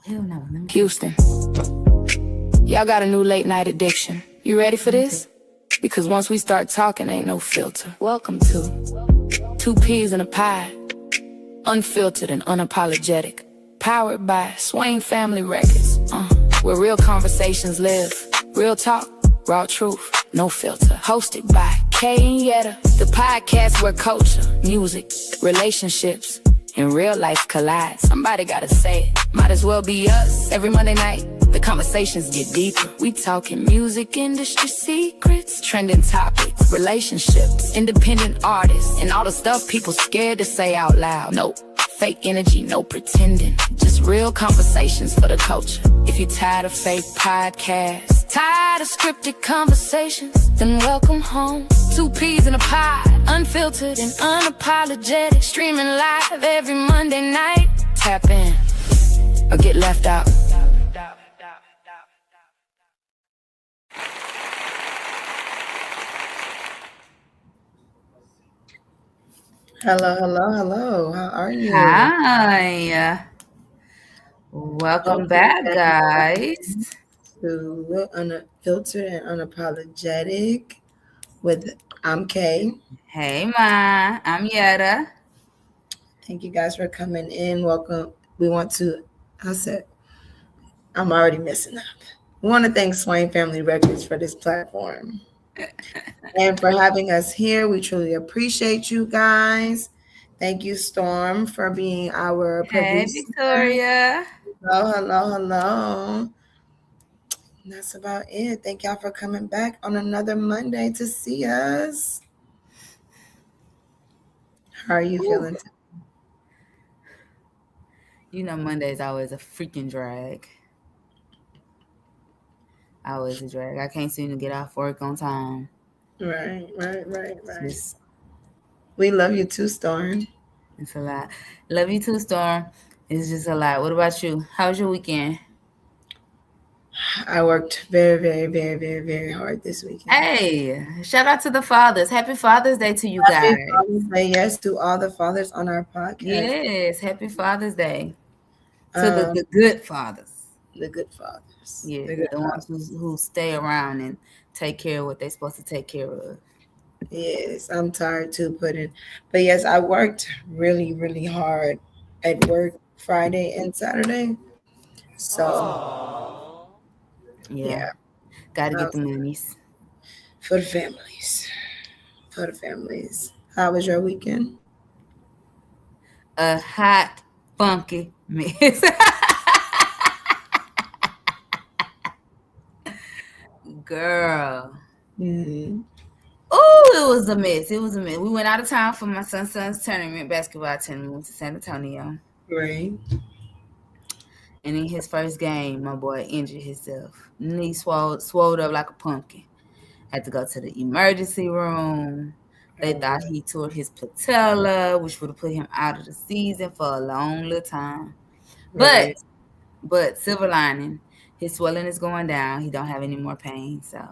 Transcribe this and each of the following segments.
Hell no. Houston, y'all got a new late night addiction. You ready for this? Because once we start talking, ain't no filter. Welcome to Two Peas in a Pie, Unfiltered and Unapologetic. Powered by Swain Family Records. Where real conversations live. Real talk, raw truth, no filter. Hosted by Kay Sonyetta, the podcast where culture, music, relationships, and real life collide. Somebody gotta say it. Might as well be us. Every Monday night, the conversations get deeper. We talking music industry secrets, trending topics, relationships, independent artists, and all the stuff people scared to say out loud. No fake energy, no pretending. Just real conversations for the culture. If you're tired of fake podcasts, tired of scripted conversations, then welcome home. Two Peas in a Pod, Unfiltered and Unapologetic. Streaming live every Monday night. Tap in or get left out. Hello. How are you? Hi. Welcome back, guys. To Unfiltered and Unapologetic I'm Kay. Hey, Ma. I'm Yetta. Thank you guys for coming in. Welcome. I'm already messing up. We want to thank Swain Family Records for this platform and for having us here. We truly appreciate you guys. Thank you, Storm, for being our producer. Hey, Victoria. Hello. That's about it. Thank y'all for coming back on another Monday to see us. How are you feeling? You know, Monday's always a freaking drag. Always a drag. I can't seem to get off work on time. Right. We love you too, Storm. It's a lot. Love you too, Storm. It's just a lot. What about you? How was your weekend? I worked very, very, very, very, very hard this weekend. Hey, shout out to the fathers. Happy Father's Day to you guys. Happy Father's Day, yes, to all the fathers on our podcast. Yes, happy Father's Day. To the good fathers. The good fathers. Yeah, the ones who stay around and take care of what they're supposed to take care of. Yes, I'm tired too, but yes, I worked really, really hard at work Friday and Saturday. So yeah. Gotta get the monies. For the families. How was your weekend? A hot, funky mess. Girl. Mm-hmm. Oh, it was a mess. We went out of town for my son's basketball tournament. Went to San Antonio. Right. And in his first game, my boy injured himself. Knee swelled up like a pumpkin. Had to go to the emergency room. They thought he tore his patella, which would have put him out of the season for a long little time. Right. But silver lining, his swelling is going down. He don't have any more pain, so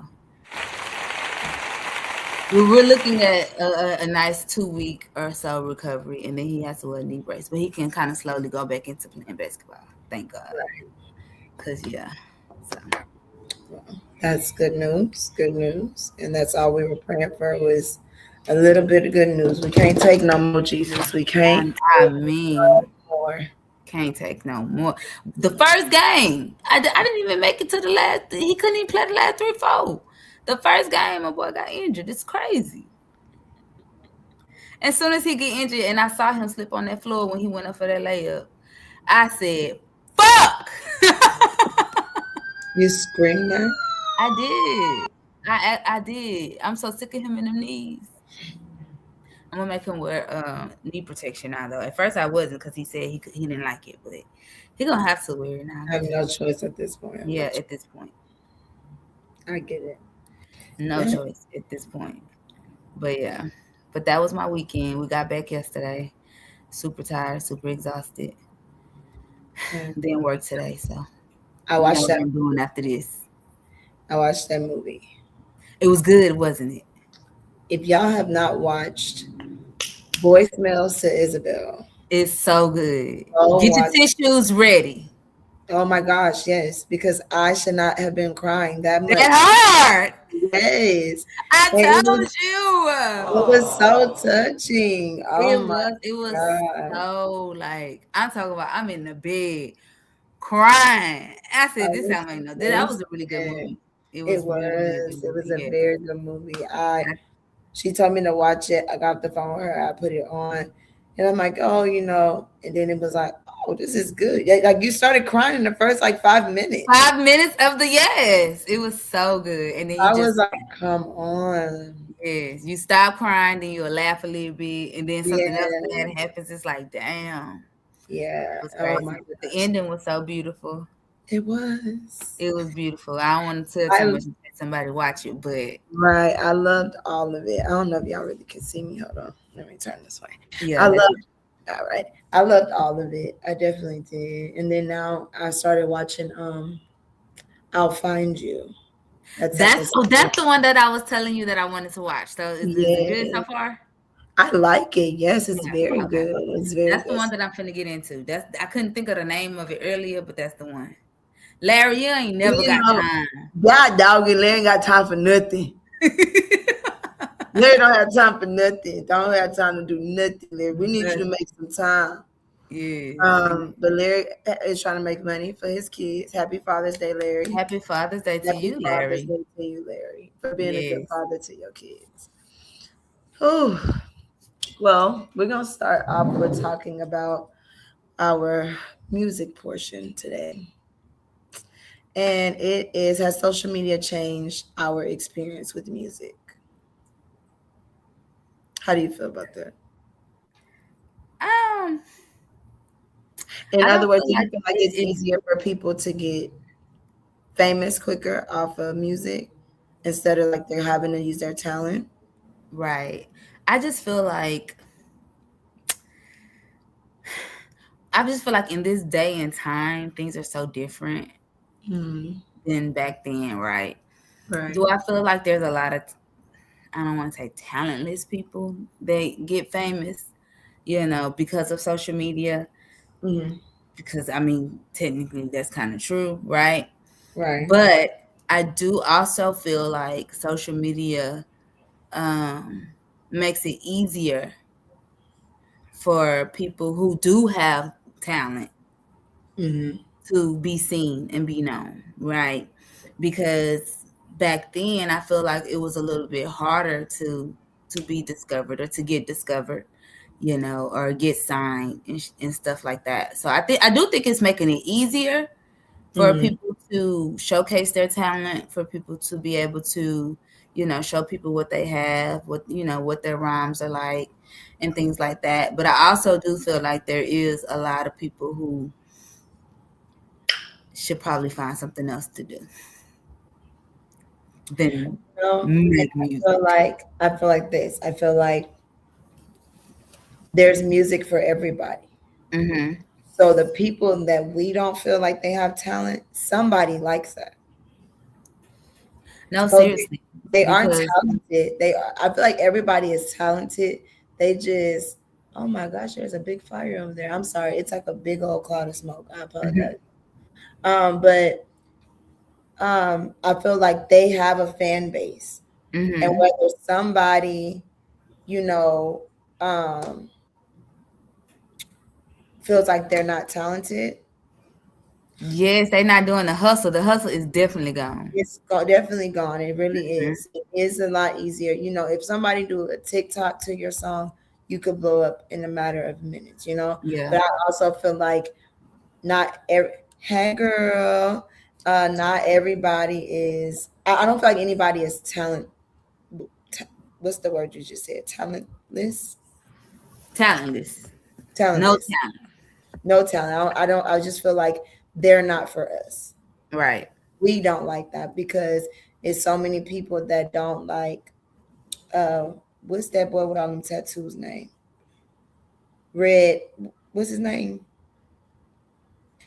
we're looking at a nice 2-week or so recovery, and then he has to wear a knee brace. But he can kind of slowly go back into playing basketball. Thank God. Right. Because, so. That's good news. And that's all we were praying for was a little bit of good news. We can't take no more, Jesus. We can't. More. Can't take no more. The first game, I didn't even make it to the last. He couldn't even play the last 3-4. The first game, my boy got injured. It's crazy. As soon as he get injured, and I saw him slip on that floor when he went up for that layup, I said, "Fuck!" You screamed that? I did. I did. I'm so sick of him in the knees. I'm gonna make him wear knee protection now, though. At first, I wasn't because he said he didn't like it, but he gonna have to wear it now. I have no choice at this point. Yeah, at this point, I get it. No choice at this point. But yeah, but that was my weekend. We got back yesterday. Super tired, super exhausted. Didn't work today, so I watched that. What I'm doing after this. I watched that movie. It was good, wasn't it? If y'all have not watched Voicemails to Isabel, it's so good. Get your tissues ready. Oh my gosh, yes, because I should not have been crying that much. That hard. Yes. I And told you. it was so touching. Oh It my was. It was God. so like I'm talking about. I'm in the bed crying. I I said, "This was time ain't no." That was a really good listening. movie. It It was really a good was. It was movie. a Yeah. very good movie. She told me to watch it. I got off the phone with her. I put it on, and I'm like, oh, and then it was like, oh, this is good. Yeah, like you started crying in the first like 5 minutes. 5 minutes of the yes. It was so good, and then you I was just like, come on. yes, you stop crying, then you'll laugh a little bit, and then something else Yeah, bad happens. It's like, damn, yeah. it was Oh my crazy. But the gosh, ending was so beautiful. it was. It was beautiful. I don't want to tell too I much and let somebody watch it, but Right. I loved all of it. I don't know if y'all really can see me. Hold on. Let me turn this way. yeah, I that's loved all right. I loved all of it. I definitely did. And then now I started watching I'll Find You. That's like a that's the one that I was telling you that I wanted to watch. So is it good so yeah. far? I like it. Yes, it's Yeah. very Okay. good. It's very That's the good. one that I'm finna get into. That's I couldn't think of the name of it earlier, but that's the one. Larry, you ain't never You got know, time. God dog and Larry ain't got time for nothing. Larry don't have time for nothing. Don't have time to do nothing, Larry. We need you to make some time. Yes. But Larry is trying to make money for his kids. Happy Father's Day, Larry. Happy Father's Day to Happy you, Father's Larry. Day to you, Larry, for being a good Yes. father to your kids. Oh, well, we're gonna start off with talking about our music portion today, and it is: has social media changed our experience with music? How do you feel about that? Um, In I other don't words, feel do like you feel like it's easier for people to get famous quicker off of music instead of like they're having to use their talent? right. I just feel like in this day and time, things are so different Hmm. than back then, right? Right. Do I feel like there's a lot of I don't want to say talentless people they get famous, because of social media? Hmm. Because I mean, technically that's kind of true, right? Right. But I do also feel like social media um, makes it easier for people who do have talent Hmm. to be seen and be known, right? Because back then I feel like it was a little bit harder to be discovered or to get discovered, or get signed and stuff like that. So I do think it's making it easier for Hmm. people to showcase their talent, for people to be able to, show people what they have, what their rhymes are like and things like that. But I also do feel like there is a lot of people who should probably find something else to do than And make I feel music. like this. I feel like there's music for everybody. Hmm. So the people that we don't feel like they have talent, somebody likes that. No, So seriously, they aren't because talented. I feel like everybody is talented. They just, oh my gosh, there's a big fire over there. I'm sorry. It's like a big old cloud of smoke. I apologize. But I feel like they have a fan base. And hmm whether somebody, you know, um, feels like they're not talented, yes, they're not doing the hustle. The hustle is definitely gone. it's definitely gone. It really Mhm. is. It is a lot easier. If somebody do a TikTok to your song, you could blow up in a matter of minutes. Yeah. But I also feel like not every, hey girl, not everybody is, I don't feel like anybody is ta- what's the word you just said? Talentless? Talentless. No Talentless. talent. No talent. I just feel like they're not for us. Right. We don't like that because it's so many people that don't like uh what's that boy with all them tattoos name? Red, what's his name?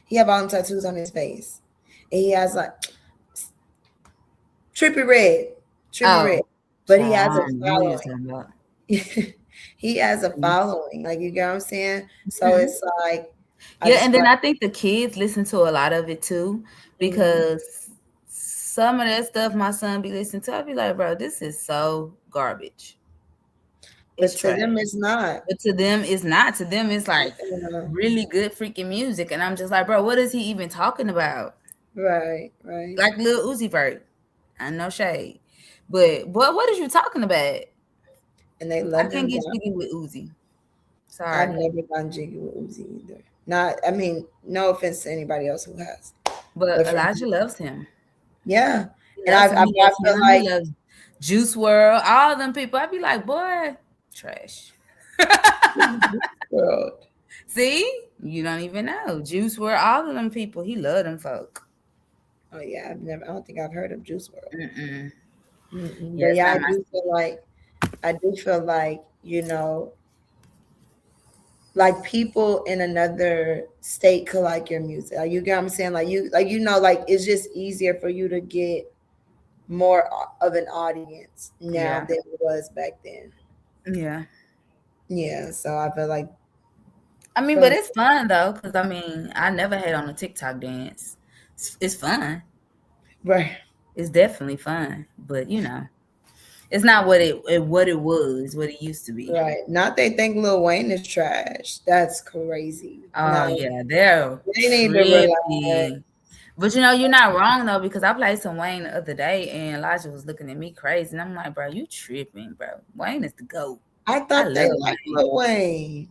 He have all them tattoos on his face. And he has like trippy red. Trippy red. Oh, But he has child, a I don't know who you're following. talking about. He has a following. Like you get what I'm saying? So Mhm. it's like I Yeah, just and feel then I think the kids listen to a lot of it too, like, mhm. because some of that stuff my son be listening to, I be like, bro, this is so garbage. It's But to trash. them, it's not. But to them, it's not. To them, it's like Yeah. really good freaking music, and I'm just like, bro, what is he even talking about? Right, right. Like Lil Uzi Vert, I no shade, but what is you talking about? And they I love can't them get down. jiggy with Uzi. I've Sorry, never gone jiggy with Uzi either. Not, I mean, no offense to anybody else who has, but but for Elijah me, loves him. yeah. He And loves him. I He loves feel him. like He loves Juice World. All them people. I'd be like, boy, trash. world. See, you don't even know Juice World. All of them people. He loved them folk. Oh yeah, I've never. I don't think I've heard of Juice World. Mm-mm. Mm-mm. Yeah, But it's yeah, not my. I do feel like like people in another state could like your music. Like, you get what I'm saying? Like like it's just easier for you to get more of an audience now Yeah, than it was back then. yeah. Yeah, so I feel like I mean, but for it's fun though, because I mean, I never hate on a TikTok dance. It's fun. right, It's definitely fun. But it's not what it was, what it used to be. right. Not they think Lil Wayne is trash. That's crazy. Oh No, yeah, they're they need to relax. tripping. But you're not wrong though, because I played some Wayne the other day and Elijah was looking at me crazy. And I'm like, bro, you tripping, bro. Wayne is the GOAT. I I thought they love liked Wayne. Lil Wayne.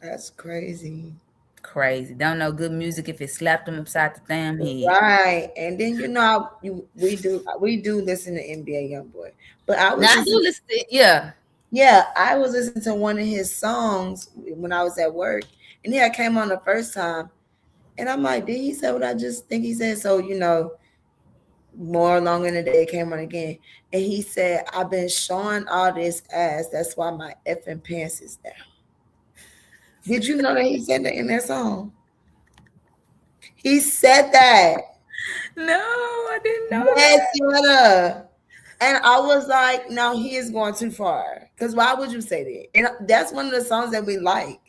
That's crazy. Crazy. Don't know good music if it slapped him upside the damn head. Right. And then we do listen to NBA Youngboy. But I Now was I do listening listen to, yeah. yeah, I was listening to one of his songs when I was at work. And then I came on the first time and I'm like, did he say what I just think he said? So, more along in the day it came on again. And he said, I've been showing all this ass. That's why my effing pants is down. Did you know that he said that in that song? He said that. No, I didn't know Yes, that. Sweater. And I was like, no, he is going too far. Because why would you say that? And that's one of the songs that we like.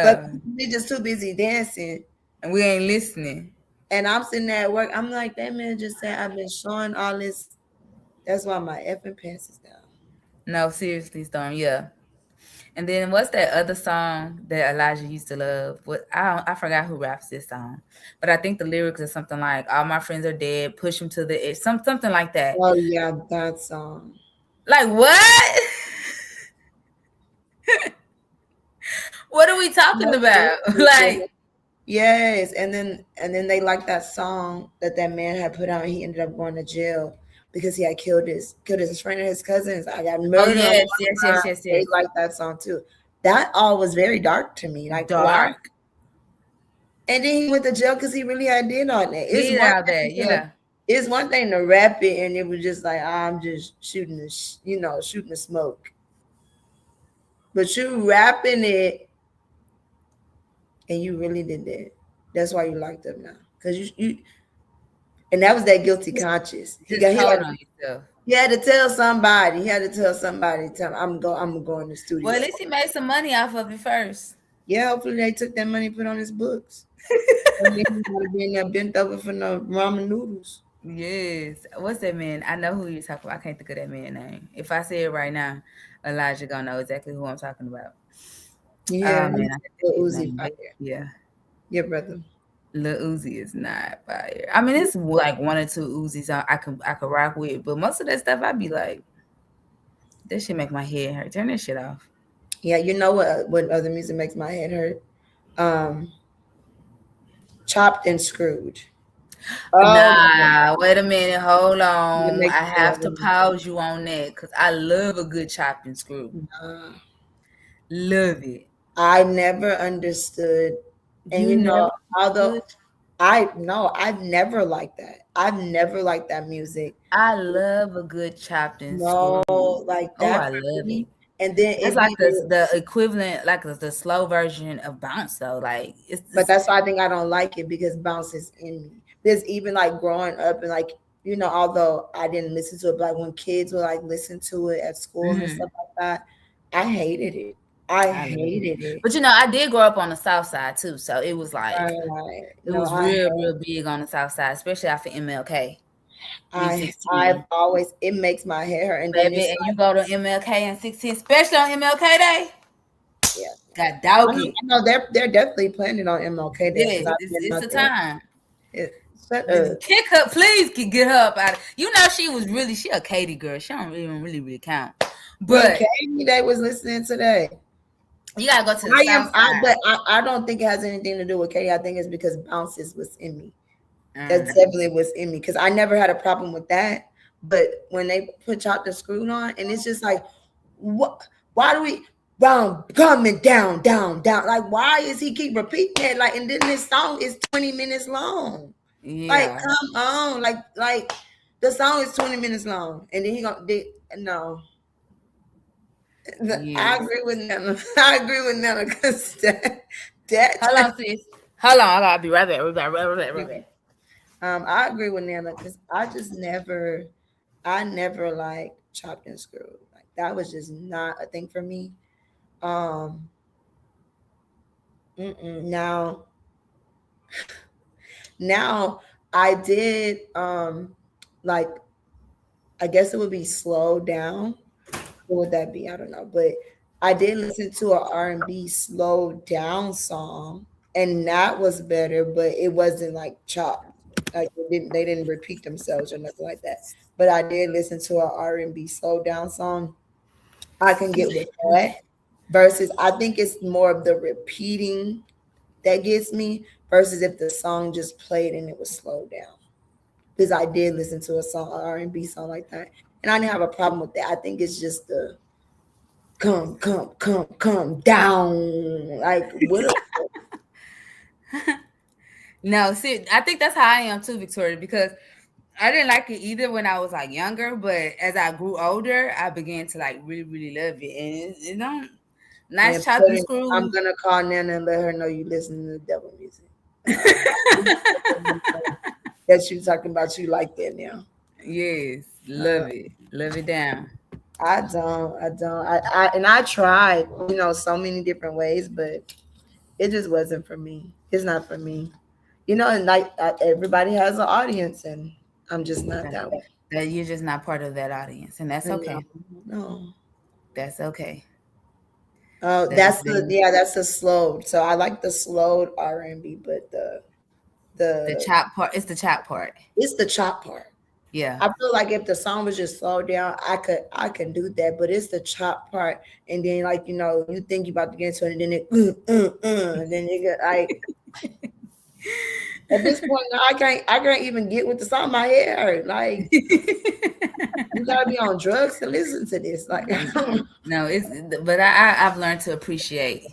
But Yeah. we just too busy dancing. And we ain't listening. And I'm sitting there at work. I'm like, that man just said, I've been showing all this. That's why my effing pants is down. No, seriously, Storm. Yeah. And then what's that other song that Elijah used to love? I forgot who raps this song, but I think the lyrics are something like "All my friends are dead, push them to the edge," something like that. Oh, yeah, that song. Like what? What are we talking about? Like Yes, and then they liked that song that man had put out. He ended up going to jail because he had killed his friend and his cousins. I got oh murdered on yes, one yes, time. yes, yes, They yes. liked that song too. That all was very dark to me. Like, why? Dark. And then he went to jail because he really had did all that. Did all that, yeah. It's one thing to rap it, and it was just like, I'm just shooting shooting the smoke. But you rapping it, and you really did that. That's why you locked up now, because you and that was that guilty conscience. He Just got he told had on yourself. he had to tell somebody. He had to tell somebody. I'm going to the Well, studio. at least he made some money off of it first. Yeah, hopefully they took that money and put on his books. And then he would have been there bent over for no ramen noodles. Yes. What's that man? I know who you're talking about. I can't think of that man's name. If I say it right now, Elijah gonna know exactly who I'm talking about. Yeah, Oh he man, I said can't think Lil of his Uzi name. fire. But yeah. Yeah, brother. Lil Uzi is not fire. I mean, it's like one or two Uzis I could rock with, but most of that stuff I'd be like, this shit make my head hurt. Turn this shit off. Yeah, you know what other music makes my head hurt? Um, Chopped and Screwed. Oh my god, Nah, wait a minute, hold it on. makes I me feel have to pause you on that because I love a good chopped and screw. uh, Love it. I never understood, and You never although good. I've never liked that. I've never liked that music. I love a good chopped and No, screw. like Oh, that I for love it. me. And then That's it like be the equivalent, like the slow version of bounce though. Like it's but just that's why I think I don't like it because bounce is in me. Because even like growing up and like, although I didn't listen to it, but like when kids would like listen to it at school and mhm. stuff like that, I hated it. I I love it. hated it. But I did grow up on the South Side too, so it was like Right. it No, was real big on the South Side, especially after MLK I've 316. always, it makes my hair hurt. And then Baby, it's and you go to MLK and 16, especially on MLK Day. yeah. Got doggy. I know they're definitely planning on MLK Day because Yes, I've it's, been it's out a there. time. Shut up. Kick her, please get her up out of. She a Katie girl. She don't even really count. When But Katie Day was listening today, you gotta go to the South but Side. I don't think it has anything to do with Katie. I think it's because bounces was in me. That Mm, definitely was in me because I never had a problem with that. But when they put Chop the Screw on, and it's just like, what? Why do we round coming down, down, down? Like, why is he keep repeating it? Like, and then this song is 20 minutes long. Like, yeah. come on, like the song is 20 minutes long, and then he gonna no. I Yes. agree with Nana. I agree with Nana because Hold that on, sis. Hold on. I gotta be right back. Right back. I agree with Nana because I never like chopped and screwed. Like that was just not a thing for me. Um, now, now I did like I guess it would be slow down. What would that be? I don't know, but I did listen to an R&B slow down song, and that was better. But it wasn't like chopped. Like they didn't repeat themselves or nothing like that. But I did listen to an R&B slow down song. I can get with that. Versus, I think it's more of the repeating that gets me. Versus if the song just played and it was slowed down. Because I did listen to a song, an R&B song like that, and I didn't have a problem with that. I think it's just the come down. Like what? No, see, I think that's how I am too, Victoria, because I didn't like it either when I was like younger, but as I grew older, I began to like really love it, and it don't And nice chop and I'm screw. gonna call Nana and let her know you listen to the devil music. That you talking about you like that now. Yes, Uh, love it down. I don't. And I tried, so many different ways, but it just wasn't for me. It's not for me. And like everybody has an audience, and I'm just not That, that way. that you're just not part of that audience, and that's No, okay. no. That's okay. Oh, That is very that's the slowed. So I like the slowed R&B, but the the chop part. It's the chop part. it's the chop part. Yeah. I feel like if the song was just slowed down, I can do that. But it's the chop part, and then like you think you about to get into it, and then and then you get like at this point now, I can't even get with the song. My head hurt. Like you gotta be on drugs to listen to this. Like No, but I've learned to appreciate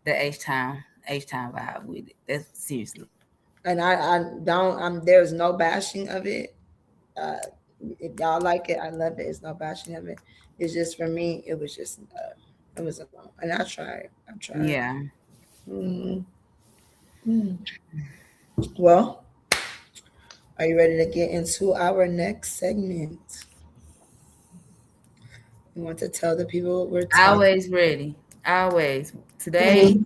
the H time vibe with it. That's seriously. and I don't. There's no bashing of it. Uh, if y'all like it, I love it. It's no bashing of it. It's just for me, it was alone, and I tried. I tried. Yeah. Mm-hmm. Mm. Well, are you ready to get into our next segment? We want to tell the people what we're talking. Always ready. Always. Today Mhm.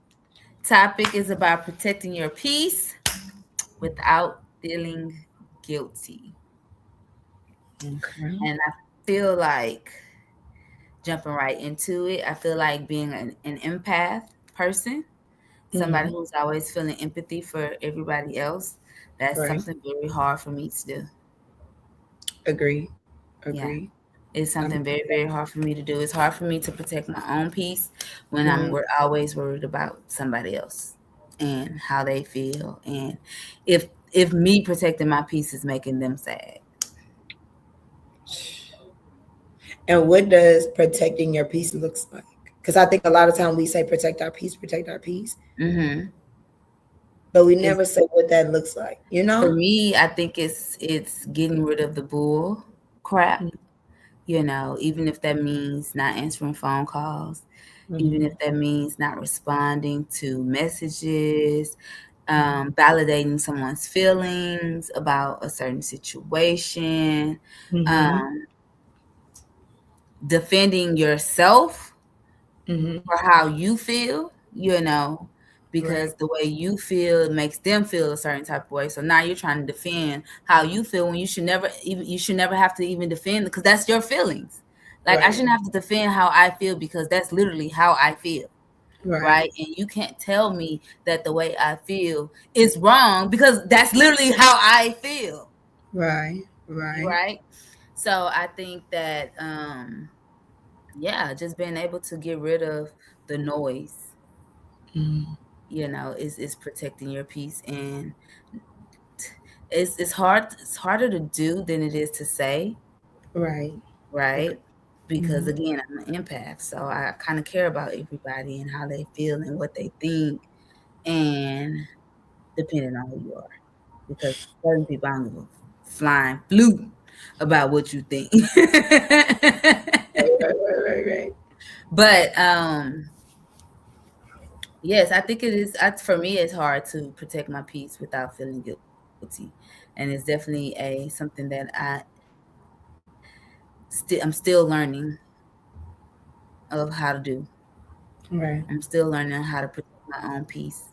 topic is about protecting your peace without feeling guilty. Okay. And I feel like jumping right into it, I feel like being an empath person, somebody Hmm. who's always feeling empathy for everybody else, that's Right. something very hard for me to do. Agree. Yeah. Agree. It's I'm. something very hard for me to do. It's hard for me to protect my own peace when Mhm. we're always worried about somebody else and how they feel, and if me protecting my peace is making them sad. And what does protecting your peace looks like? Because I think a lot of time we say protect our peace, Hmm. but we It's never say what that looks like. You For know? me, I think it's getting rid of the bull crap. Even if that means not answering phone calls, even Mm-hmm. if that means not responding to messages, validating someone's feelings about a certain situation, Mm-hmm. um, defending yourself Mm-hmm. for how you feel, you know, Right. because the way you feel makes them feel a certain type of way. So now you're trying to defend how you feel when you should never have to even defend, because that's your feelings. Like, I Right. shouldn't have to defend how I feel because that's literally how I feel, Right. right? And you can't tell me that the way I feel is wrong because that's literally how I feel, Right. Right. right? So I think that yeah, just being able to get rid of the noise, Mm. you know, is protecting your peace. And it's harder to do than it is to say, Right. Right. right? Because Mm. again, I'm an empath, so I kind of care about everybody and how they feel and what they think, and depending on who you are, because certain people I'm gonna flying blue about what you think. Right. Right. Right. Right. Right. But yes, I think it is. For me, it's hard to protect my peace without feeling guilty, and it's definitely a something that I'm still learning of how to do. Right. I'm still learning how to protect my own peace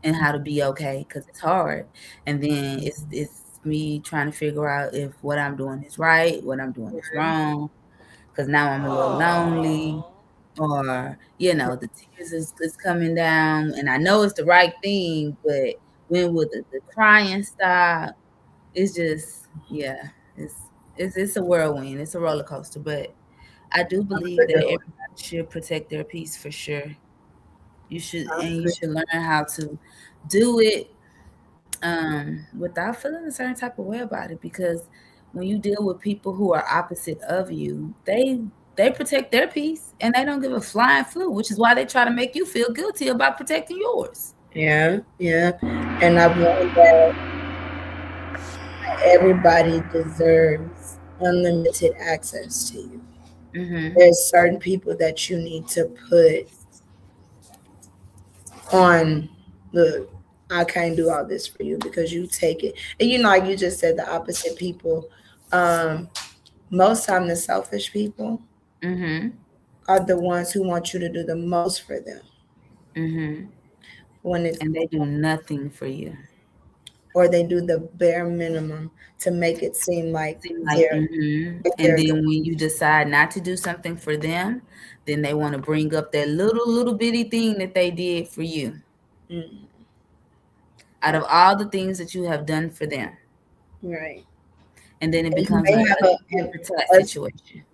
and how to be okay, because it's hard. And then it's me trying to figure out if what I'm doing is right, what I'm doing is wrong. Because now I'm a little lonely, or the tears is coming down, and I know it's the right thing, but when will the crying stop? It's just, yeah, it's a whirlwind, it's a roller coaster. But I do That's believe a that good one. everybody should protect their peace for sure. You should, Sounds and you good. should learn how to do it without feeling a certain type of way about it. Because when you deal with people who are opposite of you, they protect their peace and they don't give a flying flu, which is why they try to make you feel guilty about protecting yours. Yeah. Yeah. And I've learned that everybody deserves unlimited access to you. Mhm. There's certain people that you need to put on, look, I can't do all this for you because you take it. And like you just said, the opposite people, um, most time the selfish people Mhm. are the ones who want you to do the most for them Mhm. when it's, And they do nothing for you. or they do the bare minimum to make it seem like Seem like, they're and they're then when you decide not to do something for them, then they want to bring up that little bitty thing that they did for you, mm, out of all the things that you have done for them. right. And then it And you becomes may a have a, tit and for tat us situation.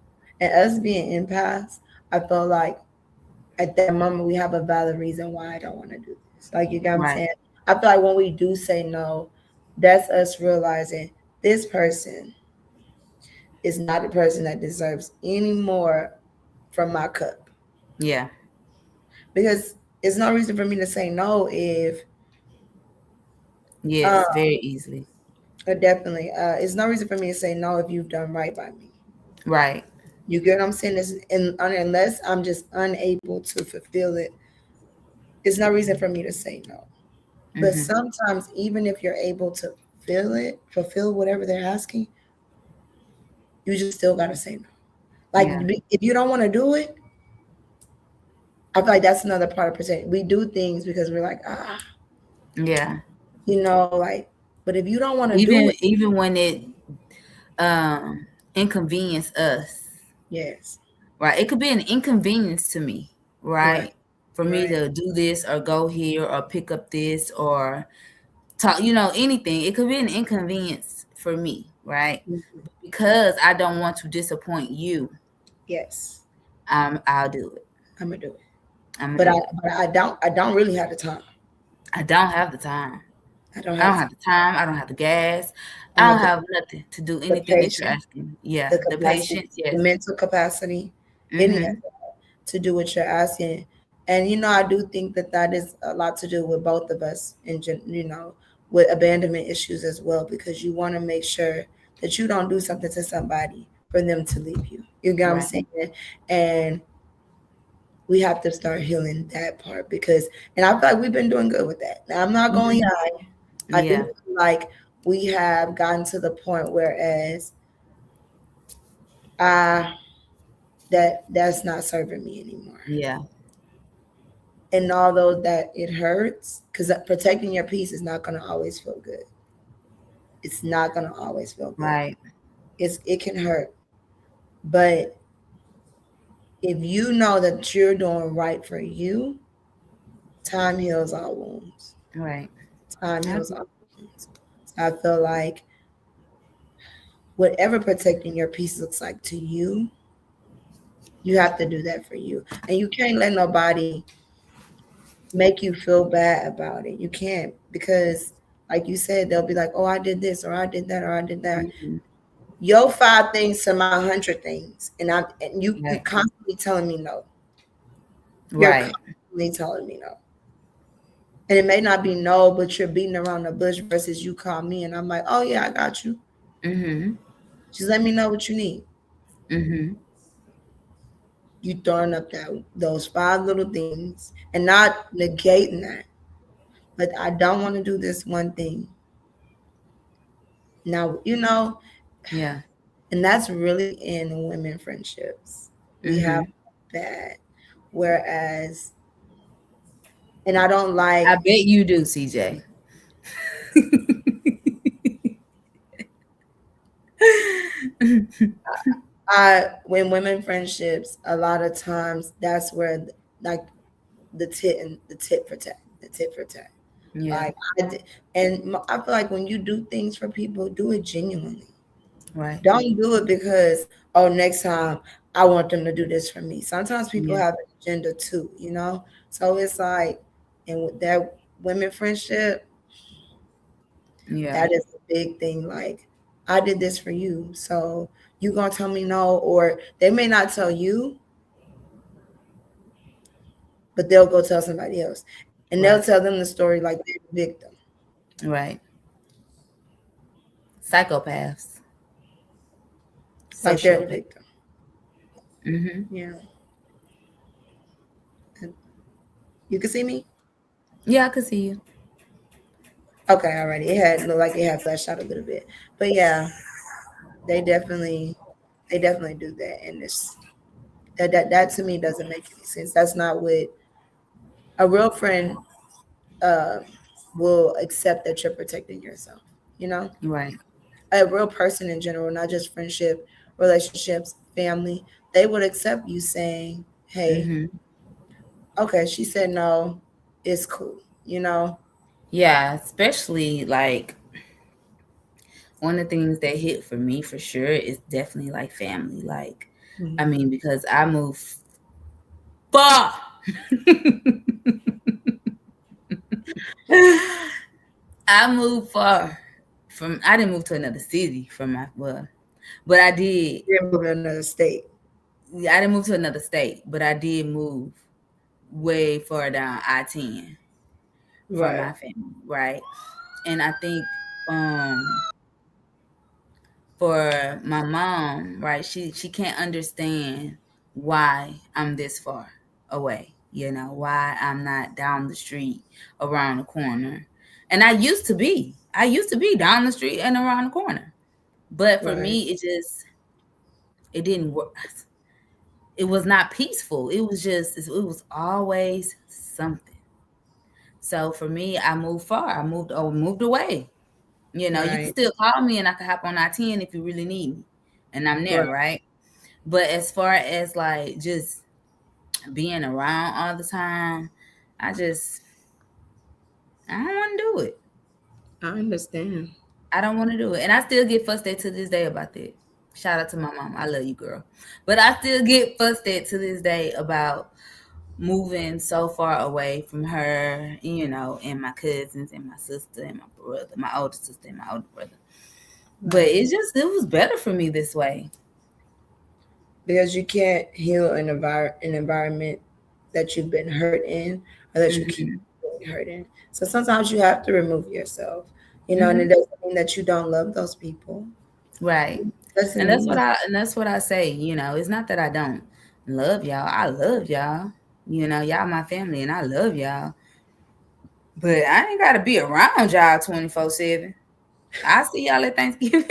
and us being empaths, I feel like at that moment we have a valid reason why I don't want to do this. Like, you get what I'm Right. saying? I feel like when we do say no, that's us realizing this person is not a person that deserves any more from my cup. Yeah. Because it's no reason for me to say no if Yes, uh very easily. definitely it's no reason for me to say no if you've done right by me. Right. You get what I'm saying? Unless I'm just unable to fulfill it, it's no reason for me to say no. But Mhm. sometimes, even if you're able to fulfill whatever they're asking, you just still gotta say no. Like, Yeah. if you don't want to do it, I feel like that's another part of percent. We do things because we're like, Yeah. like. But if you don't want to do Even it, even when it inconvenience us, yes, right? It could be an inconvenience to me, right, right? For me right, to do this or go here or pick up this or talk, anything. It could be an inconvenience for me, right? mhm, Because I don't want to disappoint you, yes, I'll do it. I'm gonna do it. I'm gonna But do it. I don't really have the time. I don't have the time. I don't I have don't the have the time. I don't have the gas. time. I don't have nothing to do The anything that you're patience, asking. Yeah, the the capacity, patience. Yes. the mental capacity, any of Mhm. that to do what you're asking. And I do think that that is a lot to do with both of us, and with abandonment issues as well, because you want to make sure that you don't do something to somebody for them to leave you. You get what I'm Right. saying? And we have to start healing that part, because, and I feel like we've been doing good with that. Now, I'm not going to Mhm. lie. I do Yeah. feel like we have gotten to the point whereas uh that's not serving me anymore. Yeah. And although that it hurts, because protecting your peace is not going to always feel good. It's not going to always feel good. Right. It can hurt. But if you know that you're doing right for you, time heals all wounds. Right. Time I heals agree. all wounds. So I feel like whatever protecting your peace looks like to you have to do that for you. And you can't let nobody make you feel bad about it. You can't, because like you said, they'll be like, oh, I did this or I did that or I did that. Mhm. Your 5 things to my 100 things. And you Right. constantly telling me no. You're Right. constantly telling me no. And it may not be no, but you're beating around the bush versus you call me and I'm like, oh yeah, I got you. Mhm. Just let me know what you need. Mhm. You throwing up those 5 little things and not negating that. But I don't want to do this one thing. Now, Yeah. and that's really in women friendships. We have Mhm. that. Whereas, and I don't I like bet you do, CJ. I when women friendships, a lot of times that's where like the tit for tat. Yeah. Like I feel like when you do things for people, do it genuinely. Right. Don't do it because, oh, next time I want them to do this for me. Sometimes people Yeah. have an agenda too, you know? So it's like, and with that women friendship, Yeah. that is a big thing. Like, I did this for you. So you gonna tell me no, or they may not tell you, but they'll go tell somebody else. And they'll Right. tell them the story like they're the victim. Right. Psychopaths. Like they're the Sociopath. victim. Mhm. Yeah. And you can see me? Yeah, I could see you. Okay, already. It had looked like it had flashed out a little bit. But yeah, they definitely do that. And this that to me doesn't make any sense. That's not what a real friend uh, will accept, that you're protecting yourself. You know, Right. a real person in general, not just friendship, relationships, family, they would accept you saying, hey, Mhm. okay, she said no, it's cool, you know? Yeah, especially like one of the things that hit for me for sure is definitely like family. Like, I Mhm. mean, because I moved far. I moved far from. I didn't move to another city from my well, but I did. You're moving to another state. I didn't move to another state, but I did move way far down I-10 from Right, my family, right? And I think um for my mom, right, she can't understand why I'm this far away, why I'm not down the street, around the corner. And I used to be down the street and around the corner. But for right, me, it didn't work. It was not peaceful. It was always something. So for me, I moved far. Moved away. You can right, still call me and I can hop on I-10 if you really need me. And I'm there, right. right? But as far as like just being around all the time, I just I don't want to do it. I understand. I don't want to do it. And I still get frustrated to this day about that. Shout out to my mom. I love you, girl. But I still get frustrated to this day about moving so far away from her, and my cousins and my sister and my brother, my older sister and my older brother. But Right. it was better for me this way. Because you can't heal an environment that you've been hurt in, or that you keep Hmm. being hurt in. So sometimes you have to remove yourself, and Hmm. it doesn't mean that you don't love those people. Right. It doesn't mean that. And that's what I say, it's not that I don't love y'all. I love y'all. Y'all my family and I love y'all. But I ain't gotta be around y'all 24/7. I see y'all at Thanksgiving.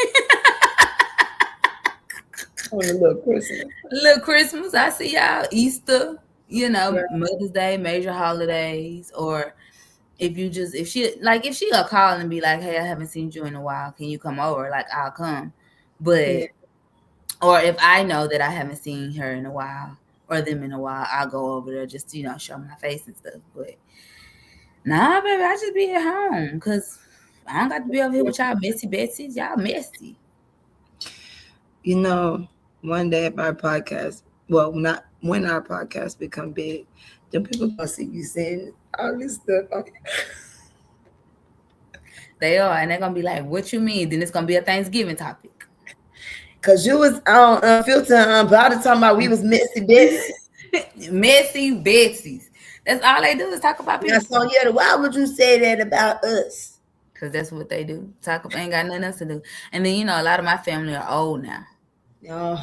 On a little Christmas. Little Christmas, I see y'all. Easter, Right. Mother's Day, major holidays, or if she'll call and be like, "Hey, I haven't seen you in a while. Can you come over?" Like, I'll come. Yeah. But or if I know that I haven't seen her in a while or them in a while, I'll go over there just to, show my face and stuff. But nah, baby, I just be at home because I don't got to be over here with y'all messy Betsies. Y'all messy. You know, one day if our podcast, well, not when our podcast become big, then people gonna see you saying all this stuff. They are, and they're gonna be like, "What you mean?" Then it's gonna be a Thanksgiving topic. Cause you was on Unfiltered, but I was talking about we was messy bits. Messy Betsies. That's all they do is talk about Now, people. Sonyetta, why would you say that about us? Cause that's what they do. Talk about ain't got nothing else to do. And then a lot of my family are old now. No,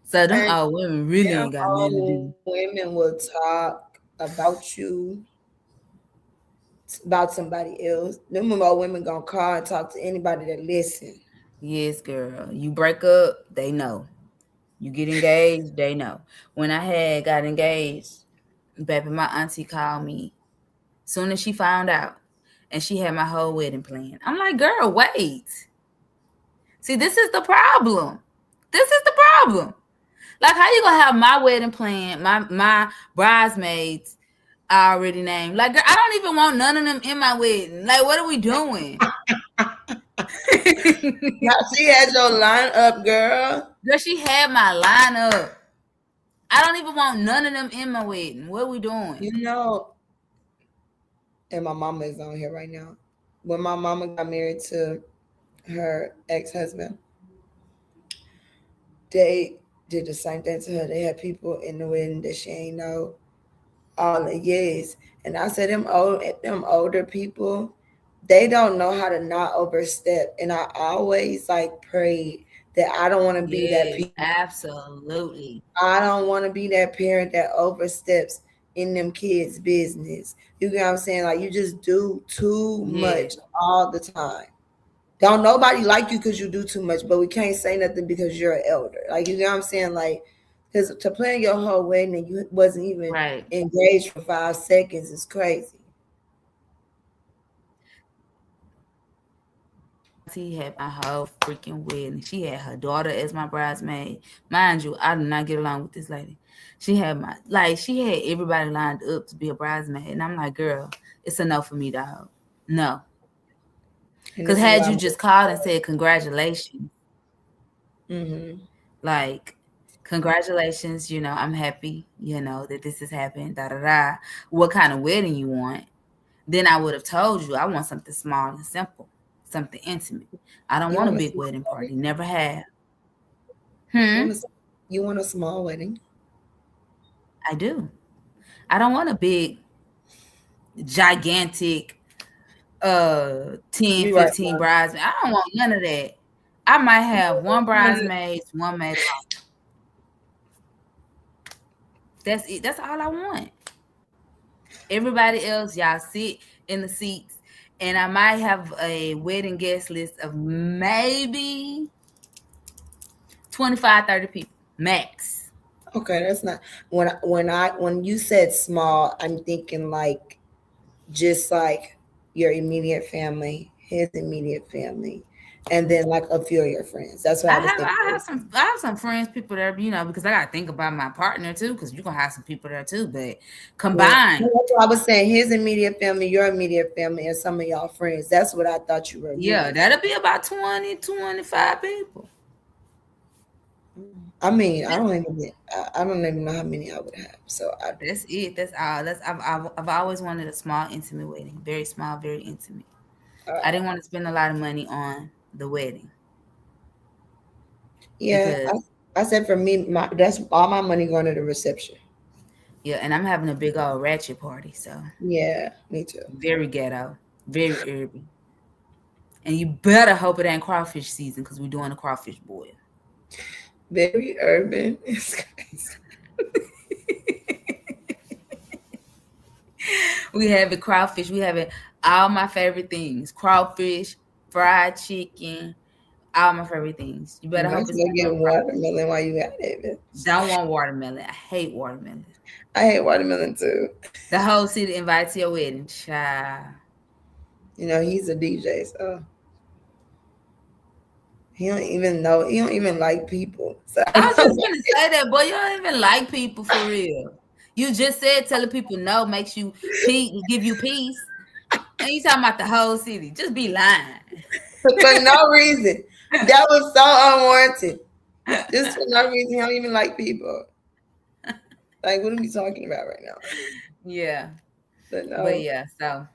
So them and old women really them ain't got nothing to do. old women will talk about you, about somebody else. Them old women gonna call and talk to anybody that listen. Yes, girl. You break up, they know. You get engaged, they know. When I had got engaged, baby, my auntie called me soon as she found out, and she had my whole wedding plan. I'm like, girl, wait. See, this is the problem. This is the problem. Like, how you gonna have my wedding plan, my bridesmaids already named? Like, girl, I don't even want none of them in my wedding. Like, what are we doing? Now she had your line up, girl. Girl, she had my lineup. I don't even want none of them in my wedding. What are we doing? You know, and my mama is on here right now. When my mama got married to her ex-husband, they did the same thing to her. They had people in the wedding that she ain't know all the years. And I said them older people, they don't know how to not overstep. And I always like prayed that I don't want to be that Yes, people. absolutely. I don't want to be that parent that oversteps in them kids' business. You get what I'm saying? Like you just do too Yes, much all the time. Don't nobody like you because you do too much, but we can't say nothing because you're an elder. Like you know what I'm saying? Like because to plan your whole wedding and you wasn't even right. engaged for 5 seconds is crazy. She had my whole freaking wedding. She had her daughter as my bridesmaid. Mind you, I do not get along with this lady. She had everybody lined up to be a bridesmaid. And I'm like, girl, it's a no for me, dog. No. And Because this is had why you I'm just called and said congratulations, mm-hmm. like, congratulations, I'm happy, that this has happened, da da da. What kind of wedding you want? Then I would have told you I want something small and simple, something intimate. I don't You want a want a big small wedding wedding? party. Never have. You Hmm. want a, you want a small wedding? I do. I don't want a big, gigantic, 10, You right 15 now. bridesmaids. I don't want none of that. I might have one bridesmaid, one maid of honor. That's it. That's all I want. Everybody else, y'all sit in the seats, and I might have a wedding guest list of maybe 25, 30 people max. Okay, that's not when you said small, I'm thinking like just like your immediate family, his immediate family, and then like a few of your friends. That's what I was thinking. I have some friends, people there, because I gotta think about my partner too, because you're gonna have some people there too. But Yeah. combined, That's what I was saying his immediate family, your immediate family, and some of y'all friends. That's what I thought you were yeah, meaning. that'll be about 20, 25 people. I mean, I don't even know how many I would have. So I That's it. That's all. I've always wanted a small, intimate wedding. Very small, very intimate. I didn't want to spend a lot of money on the wedding yeah, because I said for me, that's all my money going to the reception. yeah, and I'm having a big old ratchet party, so Yeah, me too. very ghetto, very urban. And you better hope it ain't crawfish season because we're doing a crawfish boil. Very urban. We have it crawfish. We have it all my favorite things: crawfish, fried chicken. All my favorite things. You You better might hope as it's well not get no fries. watermelon while you at it, bitch. Don't want watermelon. I hate watermelon. I hate watermelon too. The whole city invited to your wedding. Child. You know, he's a DJ, so he don't even know. He don't even like people. So I was just gonna say that, boy. You don't even like people for real. You just said telling people no makes you give you peace. And you talking about the whole city. Just be lying. for no reason. That was so unwarranted. Just for no reason. He don't even like people. Like, what are we talking about right now? Yeah. But But no, yeah, so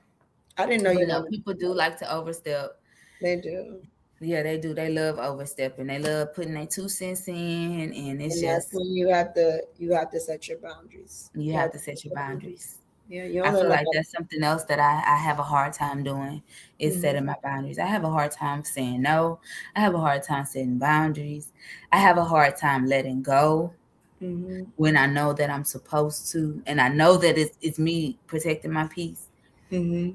I didn't know but you no, wanted people to do know. like to overstep. They do. Yeah, they do. They love overstepping. They love putting their 2 cents in, and it's And that's just when you have to set your boundaries. you You have have to to set set your your boundaries. boundaries. Yeah, you I don't let feel like nobody. that's something else that I have a hard time doing is Hmm. setting my boundaries. I have a hard time saying no. I have a hard time setting boundaries. I have a hard time letting go Hmm. when I know that I'm supposed to, and I know that it's me protecting my peace. Hmm.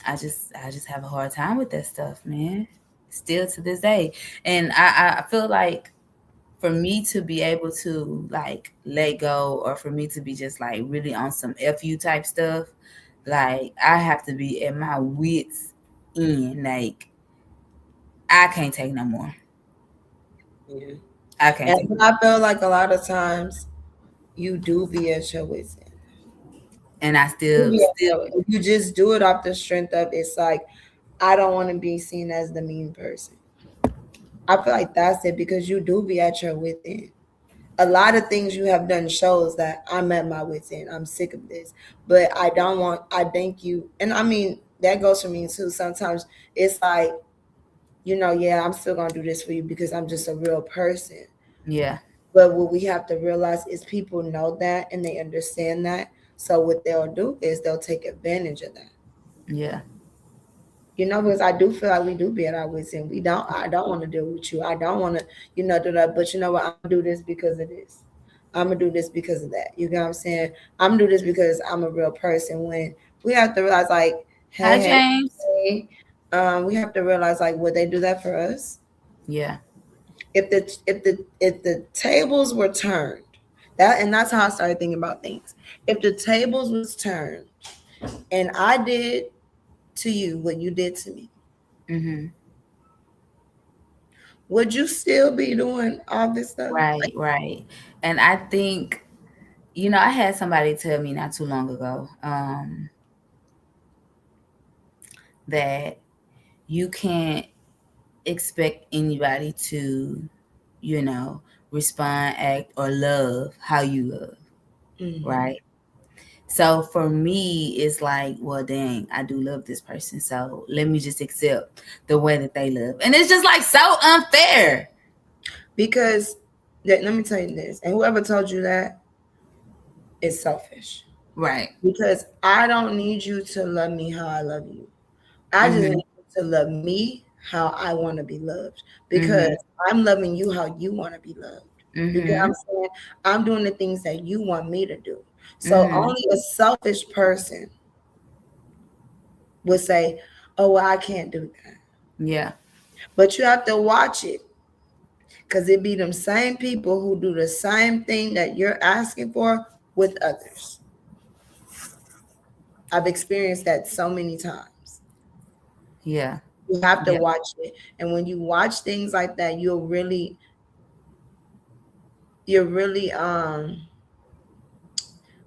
I just have a hard time with that stuff, man. Still to this day, and I feel like for me to be able to like let go, or for me to be just like really on some fu type stuff, like I have to be at my wits end. Like I can't take no more. Yeah. I can't And take no I more. feel like a lot of times you do be at your wits end. And I You still be at still your- if you just do it off the strength of it's like I don't want to be seen as the mean person. I feel like that's it because you do be at your wits end. A lot of things you have done shows that I'm at my wits end. I'm sick of this, but I don't want. I thank you, and I mean that goes for me too. Sometimes it's like yeah, I'm still gonna do this for you because I'm just a real person. yeah, But what we have to realize is people know that and they understand that. So what they'll do is they'll take advantage of that. yeah, Because I do feel like we do be at our wits end. I don't want to deal with you. I don't want to, do that. But you know what? I'm gonna do this because of this. I'm gonna do this because of that. You know what I'm saying? I'm gonna do this because I'm a real person. When we have to realize, like, hi hey, James. hey, we have to realize, like, would they do that for us? Yeah, If the tables were turned, and that's how I started thinking about things. If the tables was turned, and I did to you what you did to me, mm-hmm. would you still be doing all this stuff? Right, right. And I think, I had somebody tell me not too long ago, that you can't expect anybody to, you know, respond, act, or love how you love, Hmm. right? So for me, it's like, well, dang, I do love this person. So let me just accept the way that they love. And it's just like so unfair. Because let me tell you this, and whoever told you that is selfish. Right. Because I don't need you to love me how I love you. I just Mm-hmm. need you to love me how I want to be loved. Because Mm-hmm. I'm loving you how you want to be loved. You get what Mm-hmm. I'm saying? I'm doing the things that you want me to do. So Mm-hmm. only a selfish person would say, "Oh, well, I can't do that." Yeah. But you have to watch it because it be them same people who do the same thing that you're asking for with others. I've experienced that so many times. Yeah. You have to Yeah. watch it. And when you watch things like that, you're really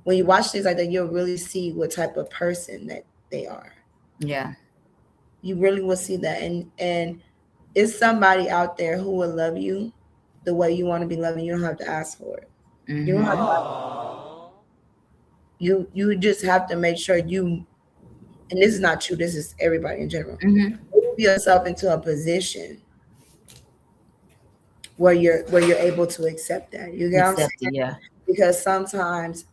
when you watch things like that, you'll really see what type of person that they are. Yeah. You really will see that. And it's somebody out there who will love you the way you want to be loved. You don't have to ask for it. You don't have Mm-hmm. to, you just have to make sure and this is not you, this is everybody in general. Mm-hmm. Move yourself into a position where you're able to accept that. You get what I'm Accept it. saying? Yeah. Because sometimes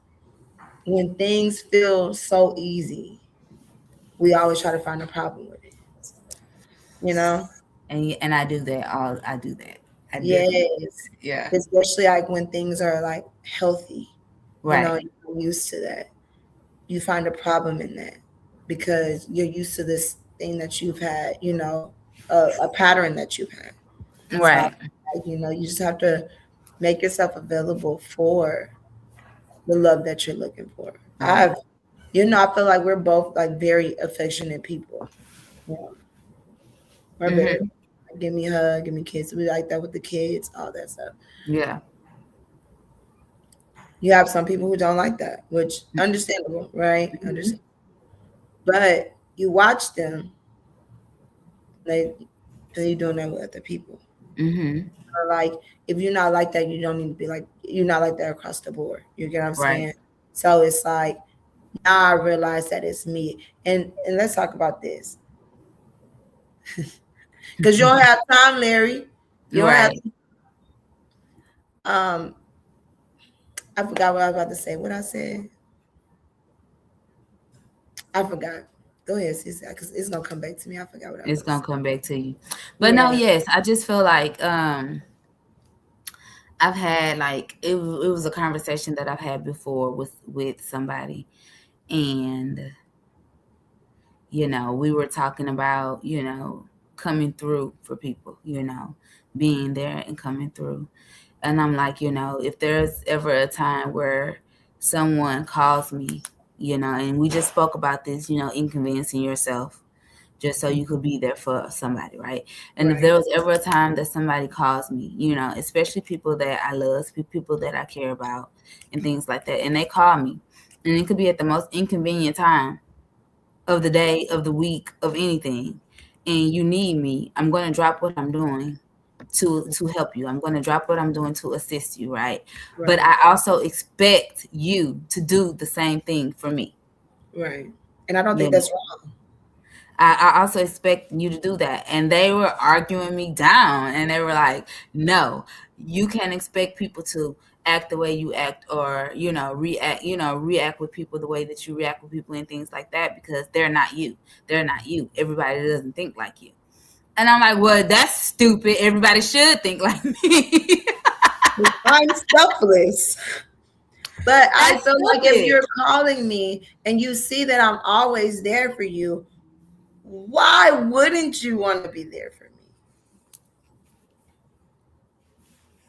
when things feel so easy, we always try to find a problem with it. You know? And I do that. I do that. I definitely do Yes. that. Yeah. Especially like when things are like healthy, Right. you're used to that. You find a problem in that because you're used to this thing that you've had, a pattern that you've had. So, Right. you just have to make yourself available for the love that you're looking for. Right. I feel like we're both like very affectionate people. Yeah, we're very, Mhm. give me a hug, give me a kiss. We like that with the kids, all that stuff. Yeah. You have some people who don't like that, which understandable, right? Mhm. Understand. But you watch them, they and you're doing that with other people. Mhm. Or like if you're not like that, you don't need to be like you're not like that across the board. You get what I'm Right. saying? So it's like now I realize that it's me. And let's talk about this. Because you don't have time, Larry. You don't have Right. um I forgot what I was about to say. What I said. I forgot. Go ahead, sis, because it's gonna come back to me. I forgot what I was It's about to say. gonna come back to you. But no, Yeah. yes, I just feel like I've had like it was a conversation that I've had before with somebody, and we were talking about coming through for people, being there and coming through. And I'm like, if there's ever a time where someone calls me, and we just spoke about this, inconveniencing yourself just so you could be there for somebody, right? And if Right. there was ever a time that somebody calls me, especially people that I love, people that I care about, and things like that, and they call me, and it could be at the most inconvenient time of the day, of the week, of anything, and you need me, I'm going to drop what I'm doing to help you. I'm going to drop what I'm doing to assist you, right? But Right. I also expect you to do the same thing for me. Right. And I don't think You know, that's wrong. I also expect you to do that. And they were arguing me down, and they were like, no, you can't expect people to act the way you act, or react with people the way that you react with people, and things like that, because they're not you. Everybody doesn't think like you. And I'm like, well, that's stupid. Everybody should think like me. I'm selfless. But I That's feel like if stupid. you're calling me and you see that I'm always there for you, why wouldn't you want to be there for me?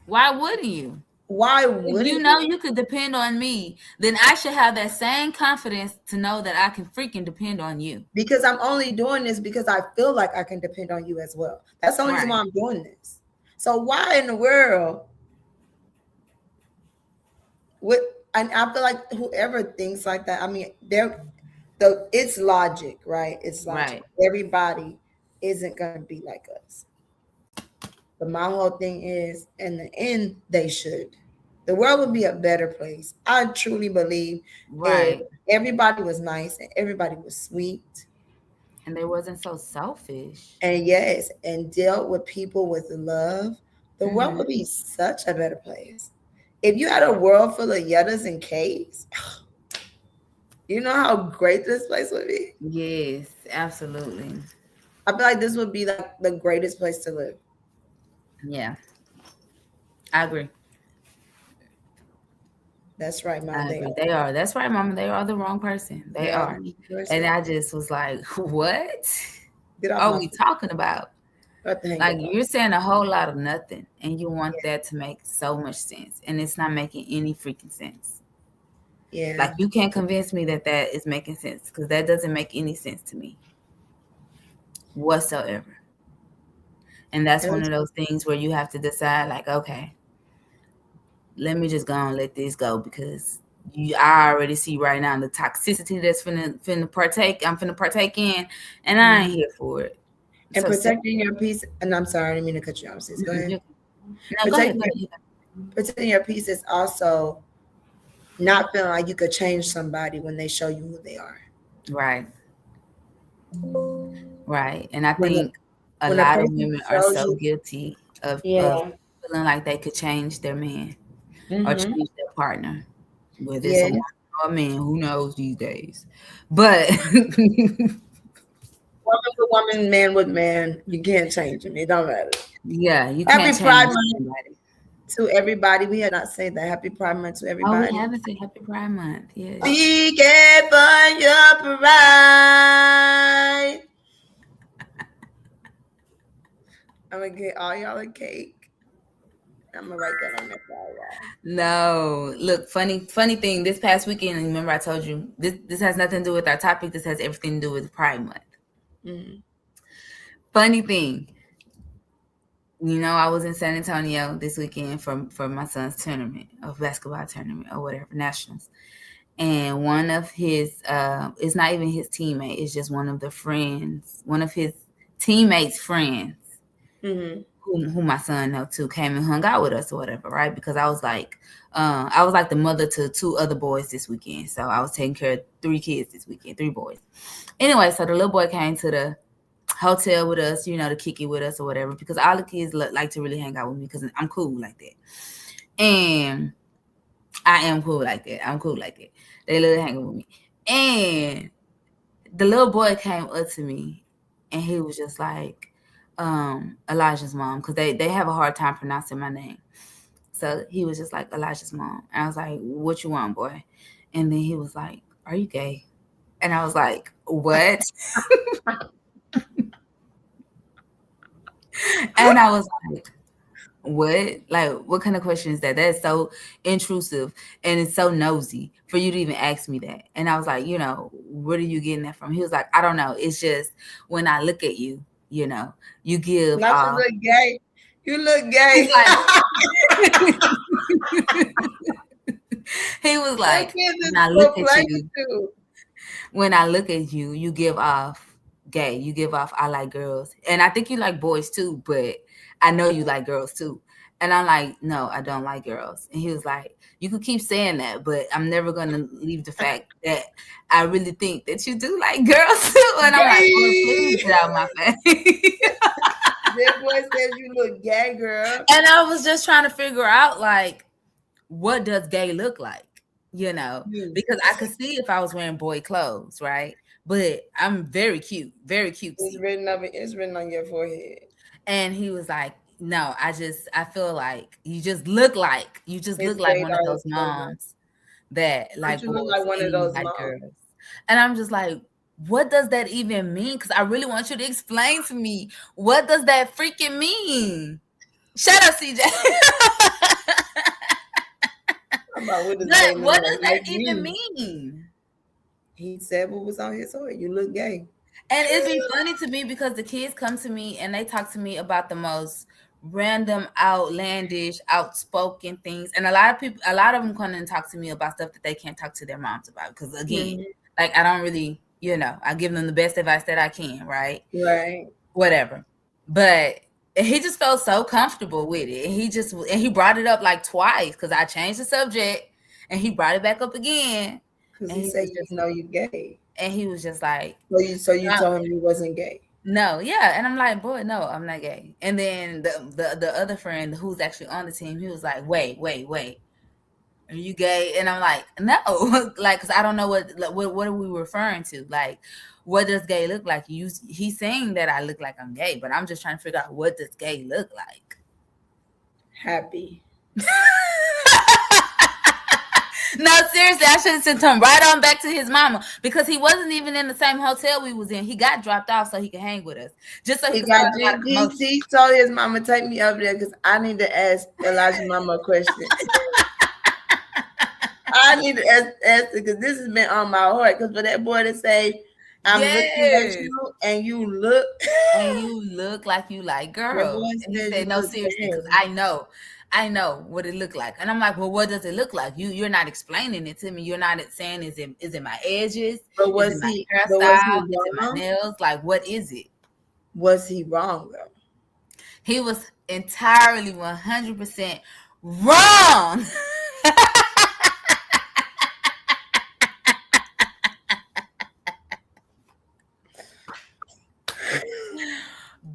Why wouldn't you? Why If you wouldn't know you? you could depend on me, then I should have that same confidence to know that I can freaking depend on you. Because I'm only doing this because I feel like I can depend on you as well. That's the only reason Right. why I'm doing this. So why in the world would and I feel like whoever thinks like that, I mean, it's logic, right? It's logic. Right. Everybody isn't gonna be like us. But my whole thing is, in the end, they should. The world would be a better place. I truly believe if Right. everybody was nice and everybody was sweet, And they wasn't so selfish. and yes, and dealt with people with love, the world Hmm. would be such a better place. If you had a world full of Yettas and Kays, you know how great this place would be? Yes, absolutely. I feel like this would be like the greatest place to live. Yeah, I agree. That's right, Mom. I They agree. are. They are. That's right, Mama. They are the wrong person. They They are are. the And person. I just was like, what Get off are my we foot. talking about? What the hang Like, up on? you're saying a whole lot of nothing, and you want Yeah. that to make so much sense, and it's not making any freaking sense. Yeah. Like, you can't convince me that that is making sense, because that doesn't make any sense to me whatsoever. And that's And one it's of those things where you have to decide, like, okay, let me just go and let this go, because I already see right now the toxicity that's I'm finna partake in, and I ain't here for it. and So sit. protecting your peace. And I'm sorry, I didn't mean to cut you off, sis. Go ahead. No, go ahead, Protecting go your, ahead. protecting your peace is also not feeling like you could change somebody when they show you who they are. Right, right. And I When a, think a when a lot of person women are shows so you, guilty of yeah, feeling like they could change their man or mm-hmm, change their partner, whether it's a yeah. woman or a man, who knows these days. But Woman with woman, man with man, you can't change them. It don't matter. yeah, you Happy can't Pride change Month somebody. to everybody. We had not said that. Happy Pride Month to Oh, we everybody. haven't said Happy Pride Month. Yes. Be careful your pride. I'm gonna get all y'all a cake. I'm gonna write that on the wall. No, look, funny thing. This past weekend, remember I told you this has nothing to do with our topic. This has everything to do with Pride Month. Mm-hmm. Funny thing, I was in San Antonio this weekend for my son's tournament, of basketball tournament or whatever, nationals. And one of his, it's not even his teammate, it's just one of the friends, one of his teammates' friends, Mm-hmm. who my son know too, came and hung out with us or whatever, right? Because I was like the mother to 2 other boys this weekend, so I was taking care of 3 kids this weekend, 3 boys. Anyway, so the little boy came to the hotel with us, to kick it with us or whatever, because all the kids like to really hang out with me because I'm cool like that. And I am cool like that. I'm cool like that. They love hanging with me. And the little boy came up to me and he was just like, Elijah's mom, because they have a hard time pronouncing my name. So he was just like, Elijah's mom. And I was like, what you want, boy? And then he was like, are you gay? And I was like, what? And I was like, what? Like, what kind of question is that? That's so intrusive and it's so nosy for you to even ask me that. And I was like, where are you getting that from? He was like, I don't know. It's just when I look at you, you give Not off. you look gay. You look gay. He was like, when I look at you, you give off gay. You give off, I like girls. And I think you like boys too, but I know you like girls too. And I'm like, no, I don't like girls. And he was like, you could keep saying that, but I'm never going to leave the fact that I really think that you do like girls too. And I'm like, oh, please get out my face. That boy says you look gay, girl. And I was just trying to figure out, like, what does gay look like? Because I could see if I was wearing boy clothes, right? But I'm very cute, very cute. It's written on your forehead. And he was like, no, I feel like you just look like one of those moms that like you boys look like one of those like moms. girls. And I'm just like, what does that even mean? Because I really want you to explain to me, what does that freaking mean? Shut up, CJ. What does that even mean? He said what was on his heart. You look gay. And it'd be funny to me because the kids come to me and they talk to me about the most random, outlandish, outspoken things. And a lot of them come and talk to me about stuff that they can't talk to their moms about. Because again, like I don't really, I give them the best advice that I can, right? Right. Whatever. But he just felt so comfortable with it. And he brought it up like twice because I changed the subject and he brought it back up again. Because he said you gay. And he was just like, so you told him you wasn't gay. No, yeah. And I'm like, boy, no, I'm not gay. And then the other friend who's actually on the team, he was like, wait, are you gay? And I'm like, no, like, because I don't know what are we referring to? Like, what does gay look like? He's saying that I look like I'm gay, but I'm just trying to figure out, what does gay look like? Happy. No, seriously, I should have sent him right on back to his mama because he wasn't even in the same hotel we was in. He got dropped off so he could hang with us. Just so he told his mama, take me up there because I need to ask Elijah's mama a question. I need to ask because this has been on my heart. Because for that boy to say, I'm looking at you and you look like you like girls. And he said, no, seriously, because I know what it looked like. And I'm like, well, what does it look like? You're not explaining it to me. You're not saying, is it my edges? But was is it my he hairstyle? Is it my nails? Like, what is it? Was he wrong, though? He was entirely 100% wrong.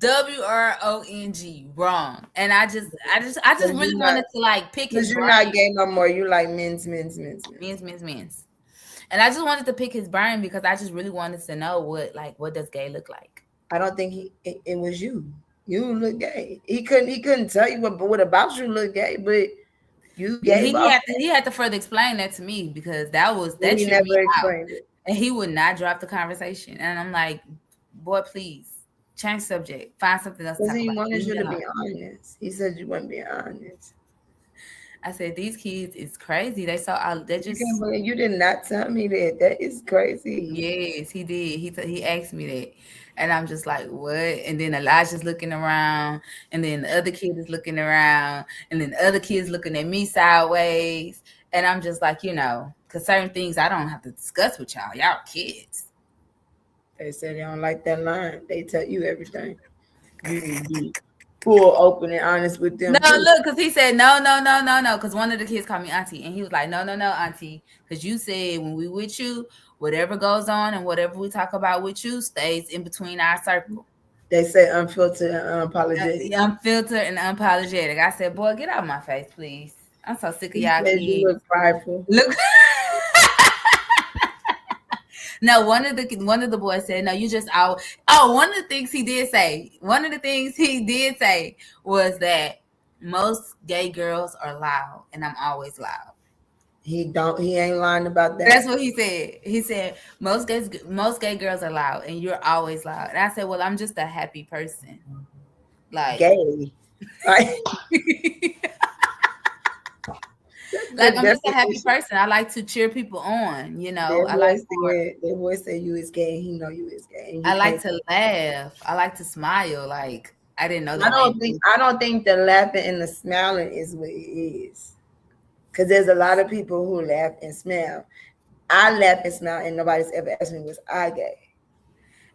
WRONG, wrong. And I just really wanted to like pick his brain. You're not gay no more. You like men's. And I just wanted to pick his brain because I just really wanted to know what does gay look like. I don't think it was you. You look gay. He couldn't tell you what about you look gay, but you gay. He had to further explain that to me because that he never explained it. And he would not drop the conversation. And I'm like, boy, please. Change subject. Find something else to Because talk he about. wanted Leave you me to alone. be honest. He said you weren't being honest. I said these kids is crazy. They so out. They You can't just believe you did not tell me that. That is crazy. yes, he did. He asked me that, and I'm just like, what? And then Elijah's looking around, and then the other kid is looking around, and then the other kid's looking at me sideways, and I'm just like, because certain things I don't have to discuss with y'all. Y'all kids. They said they don't like that line. They tell you everything. You need to be full, open, and honest with No, them too. look, because he said no, no, no, no, no. Because one of the kids called me auntie, and he was like, no, no, no, auntie, because you said when we with you, whatever goes on and whatever we talk about with you stays in between our circle. They say unfiltered and unapologetic. Unfiltered and unapologetic. I said, boy, get out of my face, please. I'm so sick of He y'all said you kids. look prideful. Look. No, one of the boys said, no, you just out. Oh, one of the things he did say, was that most gay girls are loud, and I'm always loud. He ain't lying about That's that. what he said. He said most gay girls are loud, and you're always loud. And I said, well, I'm just a happy person. Like, Gay. Like, that's like the I'm just a happy definition. person. I like to cheer people on. Their I like voice said their voice said you is gay and he know you is gay. And you I like can't to laugh. I like to smile. Like I didn't know that made me. I don't think the laughing and the smiling is what it is. Because there's a lot of people who laugh and smile. I laugh and smile and nobody's ever asked me was I gay.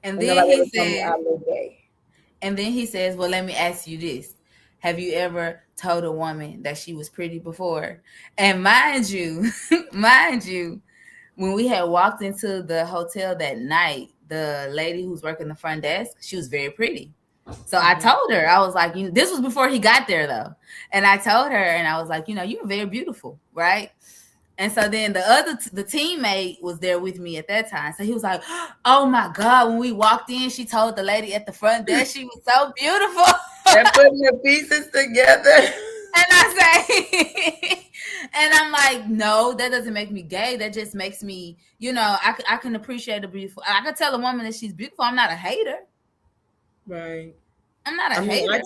And And then nobody he ever told me said, I look gay. and then he says, well, let me ask you this. Have you ever told a woman that she was pretty before? And mind you, mind you, when we had walked into the hotel that night, the lady who's working the front desk, she was very pretty. So I Mhm. told her, I was like, this was before he got there though. And I told her, and I was like, you're very beautiful, right? And so then the teammate was there with me at that time. So he was like, oh my God, when we walked in, she told the lady at the front desk she was so beautiful. They're putting the pieces together. And I say, and I'm like, no, that doesn't make me gay. That just makes me, I can appreciate a beautiful. I can tell a woman that she's beautiful. I'm not a hater. Right. I'm not a I mean, hater.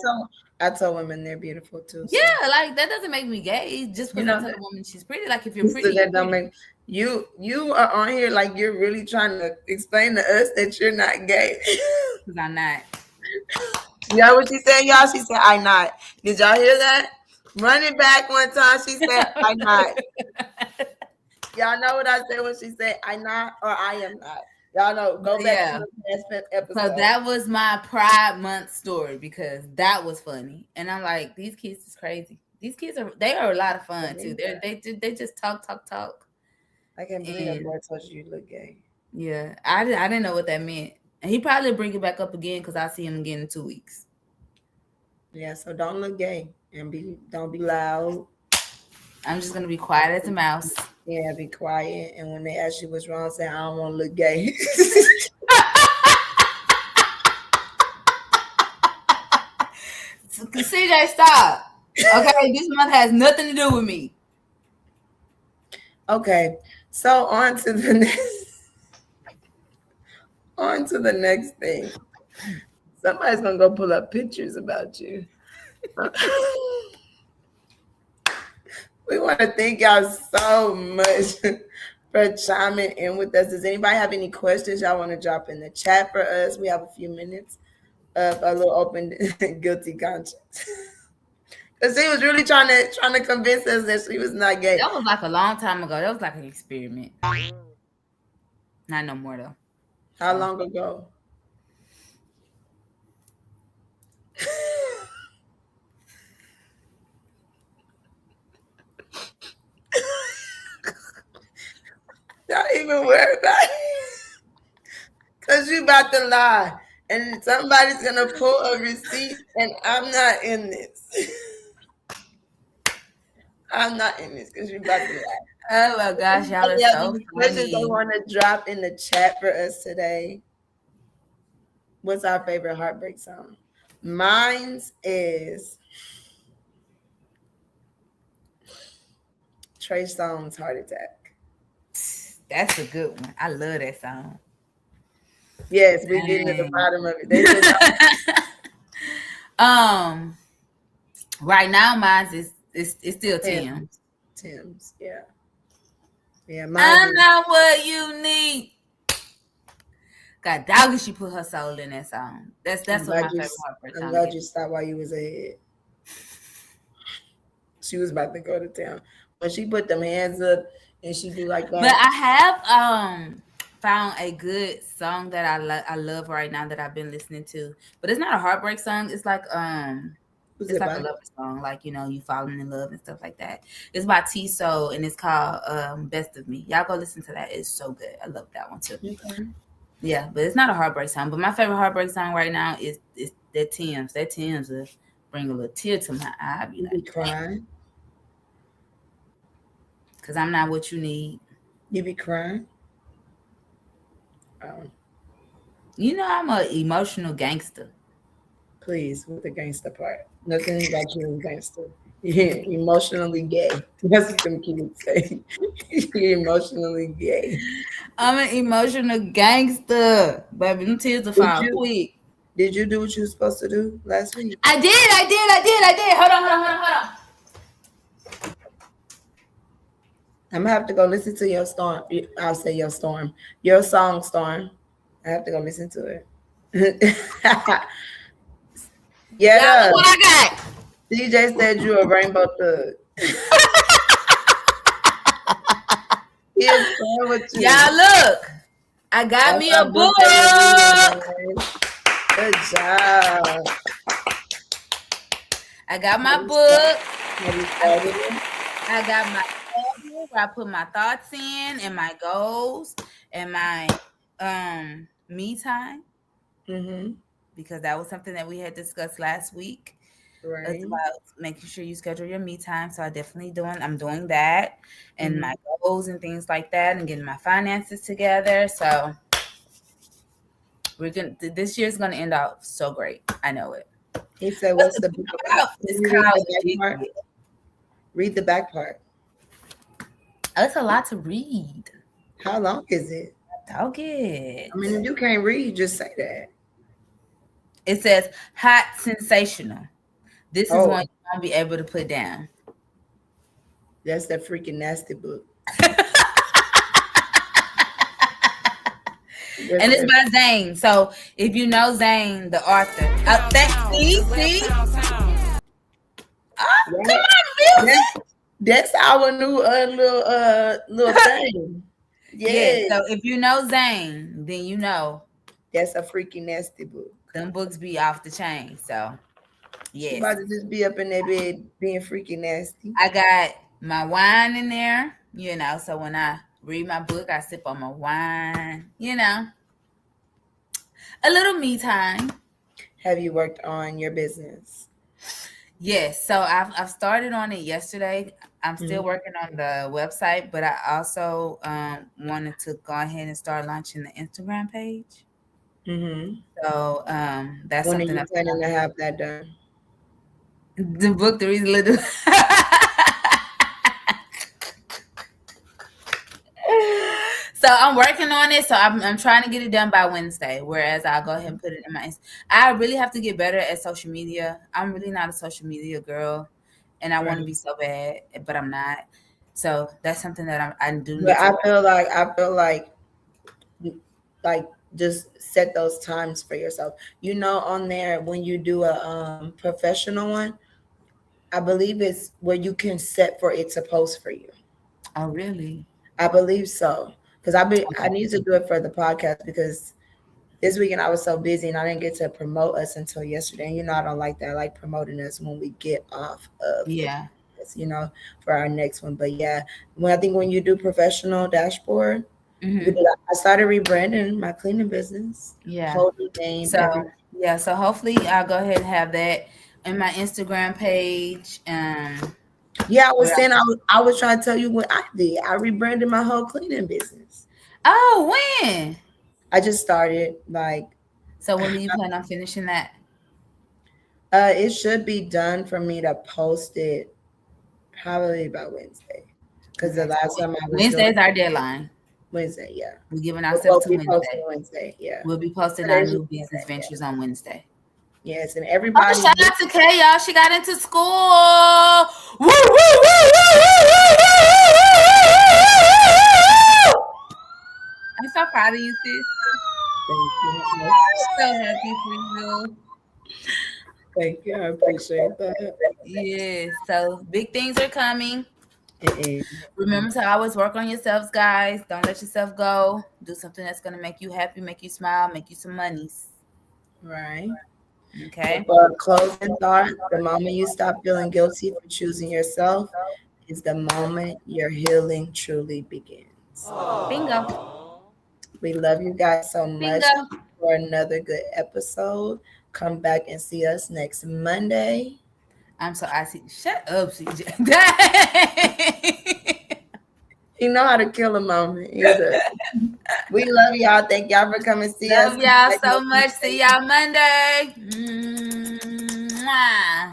I tell women they're beautiful too. So Yeah, like that doesn't make me gay just you because I know tell that a woman she's pretty. Like if you're so pretty, you're that don't pretty. make you are on here like you're really trying to explain to us that you're not gay. Because I'm not. Y'all what she said, y'all? She said I not. Did y'all hear that? Run it back one time. She said I not. Y'all know what I said when she said I not or I am not. Y'all know. Go But back to yeah. the last So episode. that was my Pride Month story because that was funny. And I'm like, these kids is crazy. These kids they are a lot of fun too. They just talk. I can't believe that And boy told you look gay. yeah, I didn't know what that meant. And he probably bring it back up again because I see him again in 2 weeks. Yeah, so don't look gay and don't be loud. I'm just gonna be quiet as a mouse. Yeah, be quiet. And when they ask you what's wrong, say I don't want to look gay. CJ, stop. Okay, this month has nothing to do with me. Okay, so on to the next thing. Somebody's gonna go pull up pictures about you. We want to thank y'all so much for chiming in with us. Does anybody have any questions y'all want to drop in the chat for us? We have a few minutes of a little open guilty conscience. Because she was really trying to convince us that she was not gay. That was like a long time ago. That was like an experiment. Not no more though. How So. long ago? Not even worry about it. Because you about to lie. And somebody's going to pull a receipt and I'm not in this. I'm not in this because you about to lie. Oh my gosh, y'all are Anybody have so any questions they funny. want to drop in the chat for us today? What's our favorite heartbreak song? Mine's is Trey Songz Heart Attack. That's a good one. I love that song. Yes, we're getting to the bottom of it. They said um, right now, mine's it's still Tim. Tim's. Tim's. Yeah. Yeah, mine I'm is. not what you need. God dog, she put her soul in that song. I'm That's what glad my you. favorite heartbreak I'm song glad is. you stopped while you was ahead. She was about to go to town when she put them hands up and she do like But that. I have found a good song that I love right now that I've been listening to. But it's not a heartbreak song. Who's It's it like a by? love song, like you falling in love and stuff like that. It's by T Soul and it's called Best of Me. Y'all go listen to that. It's so good. I love that one too. Okay. Yeah, but it's not a heartbreak song. But my favorite heartbreak song right now is that Tim's. That Tim's will bring a little tear to my eye. I'll be You like, be crying. because I'm not what you need. You be crying. Oh, I'm a emotional gangster. please, with the gangster part. Nothing about you is gangster. You're emotionally gay. That's what them kids say. You're emotionally gay. I'm an emotional gangster. Baby, them tears will Did fall you quick. did you do what you were supposed to do last week? I did. Hold on. I'm gonna have to go listen to your storm. I'll say your storm. Your song storm. I have to go listen to it. Y'all look Yeah, what I got. DJ said you a rainbow thug. He is playing with you. Y'all look. I got That's me a our book that book. we're reading, guys. Good job. I got Have my you book. started it? I got my notebook where I put my thoughts in and my goals and my me time, Mm-hmm. because that was something that we had discussed last week. It's Right. about making sure you schedule your me time. So I'm doing that, and Mm-hmm. my goals and things like that, and getting my finances together. So this year's gonna end out so great. I know it. He said, What's "What's the the book book about?" about? Can It's you read the called back part? Read the back part. It's a lot to read. How long is it? Dog I mean, if it. you can't read, just say that. It says hot sensational. This is one Oh, you won't be able to put down. that's that freaking nasty book. That's And it's that. by Zane. So if you know Zane, the author, see, oh, come Right. on, That, music. that's our new little thing. Yeah. Yes, So if you know Zane, then you know that's a freaking nasty book. them books be off the chain. So She yes, about to just be up in that bed being freaking nasty. I got my wine in there. So when I read my book, I sip on my wine. A little me time. Have you worked on your business? Yes, so I've started on it yesterday. I'm still Mm-hmm. working on the website, but I also wanted to go ahead and start launching the Instagram page. Mm-hmm. So that's When are something you that planning to have that done? the book, the reason little. So I'm working on it. So I'm trying to get it done by Wednesday. Whereas I'll go ahead and put it in my. I really have to get better at social media. I'm really not a social media girl, and I want to Right. be so bad, but I'm not. So that's something that I do But need to work. I feel like just set those times for yourself. You know, on there when you do a professional one, I believe it's where you can set for it to post for you. Oh, really? I believe so. Because I Okay. need to do it for the podcast because this weekend I was so busy and I didn't get to promote us until yesterday. And you know I don't like that. I like promoting us when we get off of the Yeah. podcast, for our next one. But yeah, when you do professional dashboard, Hmm. I started rebranding my cleaning business, Yeah. whole new name, So everything. yeah. So hopefully I'll go ahead and have that in my Instagram page. Yeah, I was Where saying I was trying to tell you what I did. I rebranded my whole cleaning business. Oh, when? I just started like So when do you plan on finishing that? it should be done for me to post it probably by Wednesday. Because the Okay. So last time I was doing Wednesday is our deadline. Wednesday, yeah. We're giving We'll ourselves both to be posting Wednesday. Wednesday, yeah. We'll be posting our Today's new Wednesday, business yeah. ventures on Wednesday. Yes, and Oh, everybody. shout out to Kay, y'all. She got into school. Woo, woo, woo, woo, woo, woo, woo, woo, woo, woo, woo, woo. I'm so proud of you, sis. Thank you. So happy for you. Thank you. I appreciate that. Yes. So big things are coming. And Remember to always work on yourselves, guys. Don't let yourself go. Do something that's gonna make you happy, make you smile, make you some monies. right. Okay. For a closing thought, the moment you stop feeling guilty for choosing yourself is the moment your healing truly begins. Bingo. We love you guys so much Bingo. for another good episode. Come back and see us next Monday. I'm so icy. Shut up, CJ. Dang. You know how to kill a moment either. We love y'all. Thank y'all for coming see us. Love y'all so much. See y'all Monday. Mwah.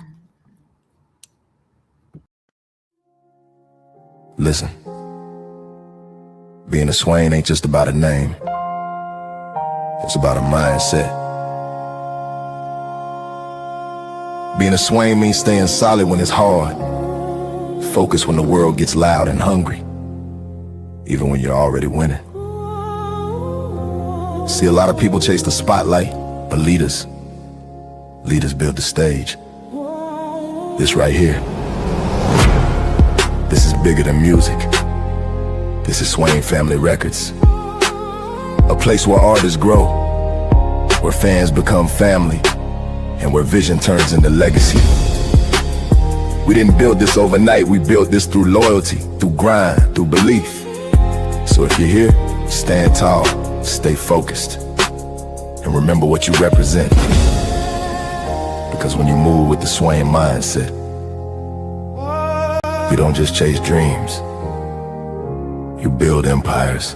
Listen, being a Swain ain't just about a name. It's about a mindset. Being a Swain means staying solid when it's hard, focused when the world gets loud and hungry, even when you're already winning. See, a lot of people chase the spotlight, but leaders build the stage. This right here, this is bigger than music. This is Swain Family Records. A place where artists grow, where fans become family, and where vision turns into legacy. We didn't build this overnight, we built this through loyalty, through grind, through belief. So if you're here, stand tall, stay focused, and remember what you represent. Because when you move with the Swain mindset, you don't just chase dreams, you build empires.